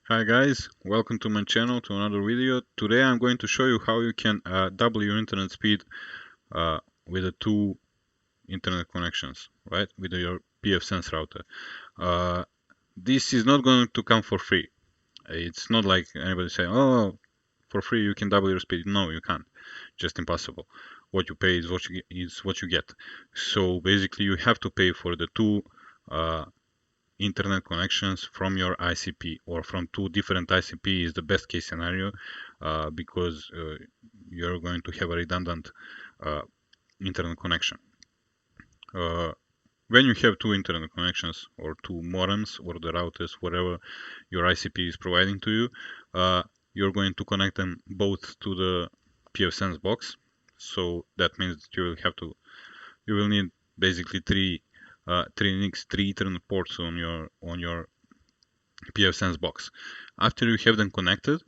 Hi guys, welcome to my channel to another video. Today I'm going to show you how you can double your internet speed with the two internet connections, right? With your pfSense router. Uh, this is not going to come for free. It's not like anybody saying, "Oh, for free you can double your speed." No, you can't. Just impossible. What you pay is what you get. So basically, you have to pay for the two uh, internet connections from your ICP or from two different ICP is the best case scenario because you're going to have a redundant uh, internet connection. When you have two internet connections or two modems or the routers, whatever your ICP is providing to you, you're going to connect them both to the pfSense box. So that means that you will need basically three NICs, three Ethernet ports on your pfSense box. After you have them connected,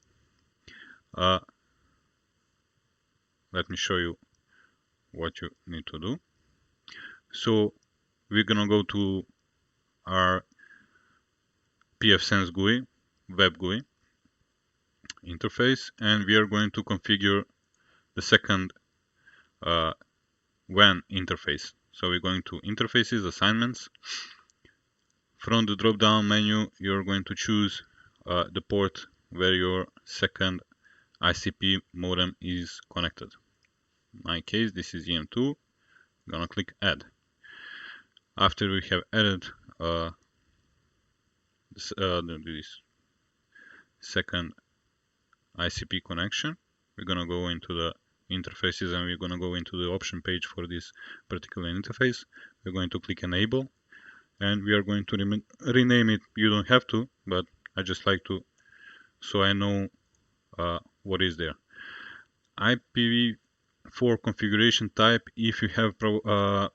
uh, let me show you what you need to do. So we're gonna go to our pfSense GUI, web GUI interface, and we are going to configure the second WAN interface. So we're going to interfaces, assignments. From the drop-down menu, you're going to choose the port where your second ICP modem is connected. In my case, this is EM2. I'm gonna click Add. After we have added this second ICP connection, we're gonna go into the interfaces and we're gonna go into the option page for this particular interface. We're going to click Enable, and we are going to rename it. You don't have to, but I just like to, so I know what is there. IPv4 configuration type. If you have the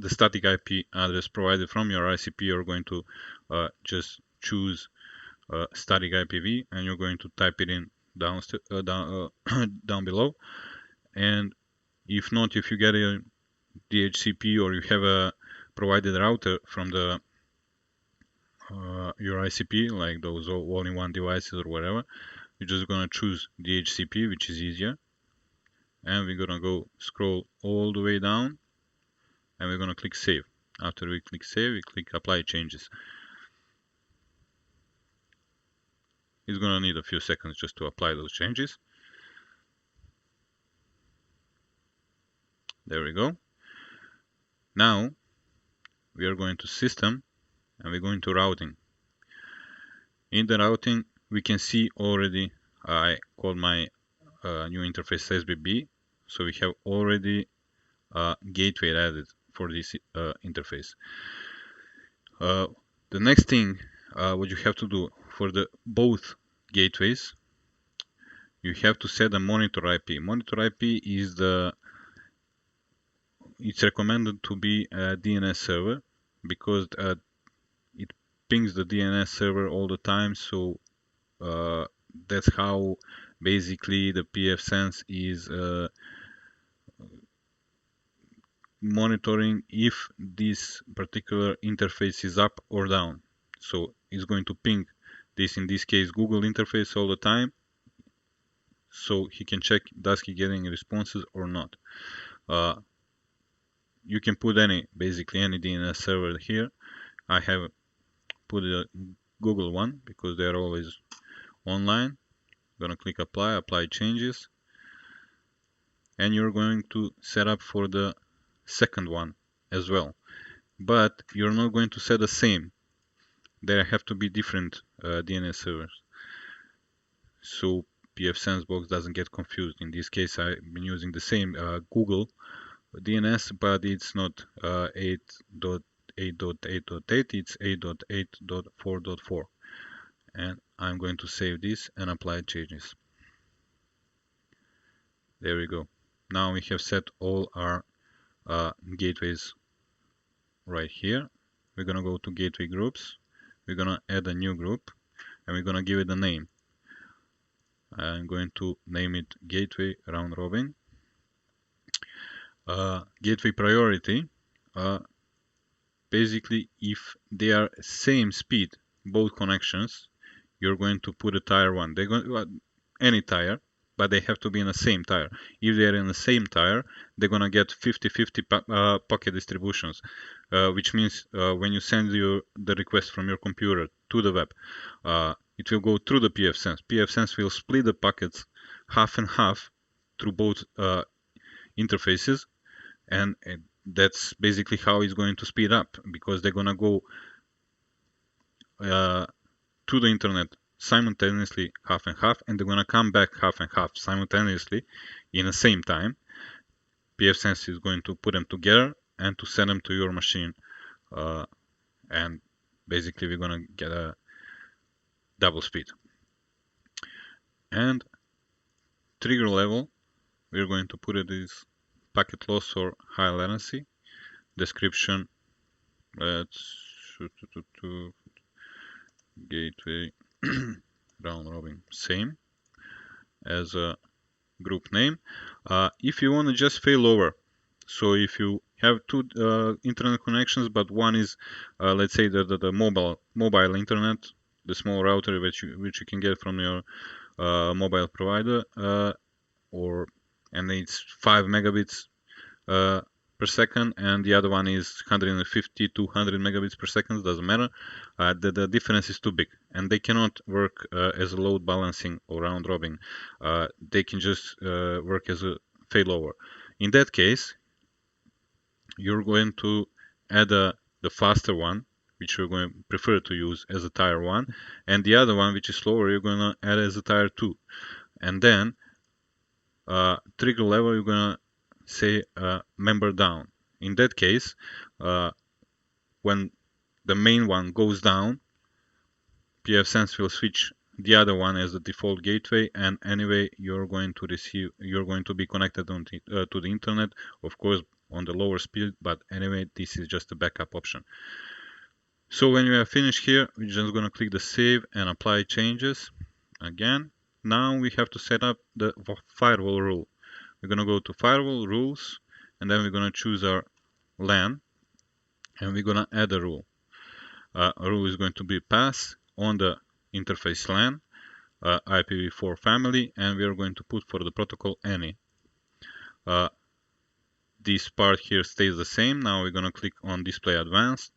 static IP address provided from your ICP, you're going to just choose static IPv, and you're going to type it in down below. And if not, if you get a DHCP or you have a provided router from the your ICP, like those all-in-one devices or whatever, you're just gonna choose DHCP, which is easier, and we're gonna go scroll all the way down, and we're gonna click Save. After we click Save, we click Apply Changes. It's gonna need a few seconds just to apply those changes. There we go. Now we are going to System and we're going to Routing. In the routing, we can see already I called my new interface SBB, so we have already a gateway added for this interface. The next thing what you have to do for the both gateways, you have to set a monitor IP. Monitor IP is it's recommended to be a DNS server because it pings the DNS server all the time. So that's how basically the pfSense is monitoring if this particular interface is up or down. So it's going to ping this, in this case, Google interface all the time, so he can check does he getting responses or not. You can put basically any DNS server here. I have put a Google one because they're always online. Gonna click apply changes, and you're going to set up for the second one as well, but you're not going to set the same. There have to be different DNS servers, so pfSense box doesn't get confused. In this case, I've been using the same Google DNS, but it's not 8.8.8.8, it's 8.8.4.4. And I'm going to save this and apply changes. There we go. Now we have set all our gateways right here. We're gonna go to gateway groups. We're gonna add a new group and we're gonna give it a name. I'm going to name it gateway round robin. Gateway priority. Basically, if they are same speed, both connections, you're going to put a tire 1. They're going any tire, but they have to be in the same tire. If they're in the same tire, they're gonna get 50-50 pocket distributions, which means when you send the request from your computer to the web, it will go through the pfSense. pfSense will split the packets half and half through both interfaces, and that's basically how it's going to speed up, because they're gonna go to the internet simultaneously half and half, and they're gonna come back half and half simultaneously in the same time. pfSense is going to put them together and to send them to your machine, and basically we're gonna get a double speed. And trigger level, we're going to put it as packet loss or high latency. Description, let's gateway round robin, same as a group name. If you want to just failover, so if you have two internet connections, but one is let's say the mobile internet, the small router which you can get from your mobile provider, and it's 5 megabits per second, and the other one is 150 to 100 megabits per second, doesn't matter. The difference is too big, and they cannot work as a load balancing or round robin. They can just work as a failover. In that case, you're going to add the faster one, which you're going to prefer to use as a tier 1, and the other one, which is slower, you're going to add as a tier 2. And then trigger level, you're going to say member down. In that case, when the main one goes down, pfSense will switch the other one as the default gateway, and anyway you're going to be connected to the internet, of course on the lower speed, but anyway this is just a backup option. So when you are finished here, we're just going to click the save and apply changes again. Now we have to set up the firewall rule. We're going to go to firewall rules, and then we're going to choose our LAN, and we're going to add a rule. A rule is going to be pass on the interface LAN, IPv4 family, and we are going to put for the protocol any. This part here stays the same. Now we're going to click on display advanced.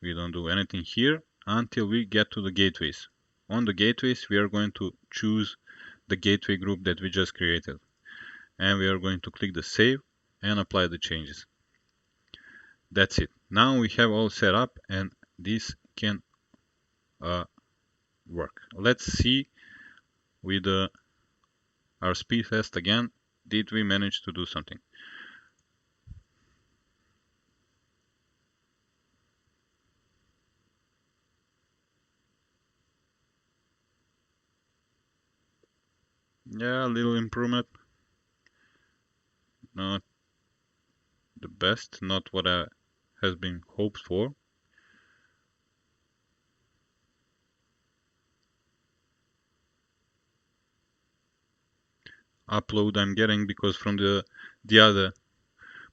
We don't do anything here until we get to the gateways. On the gateways, we are going to choose the gateway group that we just created, and we are going to click the save and apply the changes. That's it. Now we have all set up, and this can work. Let's see with our speed test again. Did we manage to do something? Yeah, a little improvement. Not the best, not what has been hoped for. Upload I'm getting, because from the other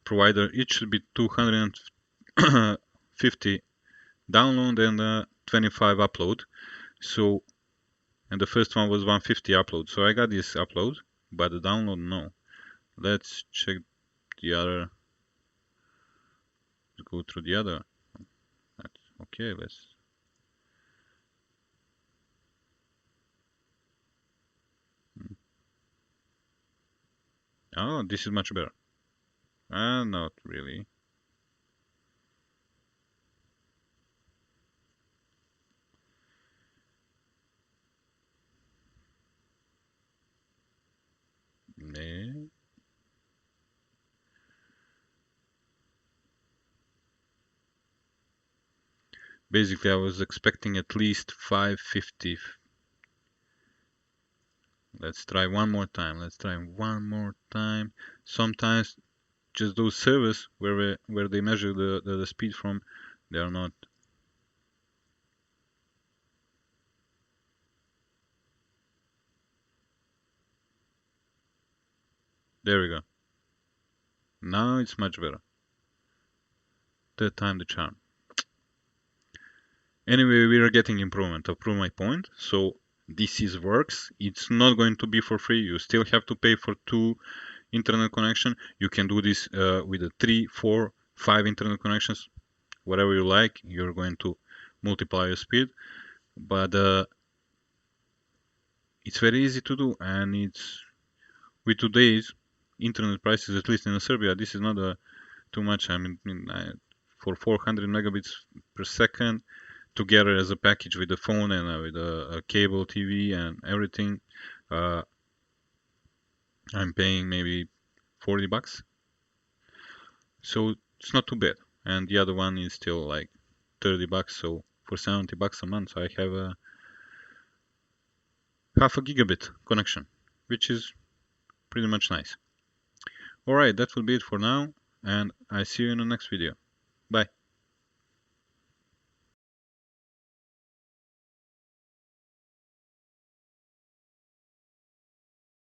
provider it should be 250 download and 25 upload. So, and the first one was 150 upload. So I got this upload, but the download no. Let's check the other. Let's go through the other. Okay, let's. Oh, this is much better. Not really. Nee. Basically, I was expecting at least 550. Let's try one more time. Sometimes just those servers where they measure the speed from, they are not. There we go. Now it's much better. Third time the charm. Anyway, we are getting improvement. To prove my point, so this is works. It's not going to be for free. You still have to pay for 2 internet connection. You can do this with a 3, 4, 5 internet connections, whatever you like. You're going to multiply your speed, but it's very easy to do, and it's with today's internet prices, at least in Serbia, this is not too much. I mean, for 400 megabits per second together as a package with the phone and with a cable TV and everything, uh, I'm paying maybe 40 bucks. So it's not too bad. And the other one is still like 30 bucks. So for 70 bucks a month, I have a half a gigabit connection, which is pretty much nice. Alright, that will be it for now, and I see you in the next video. Bye.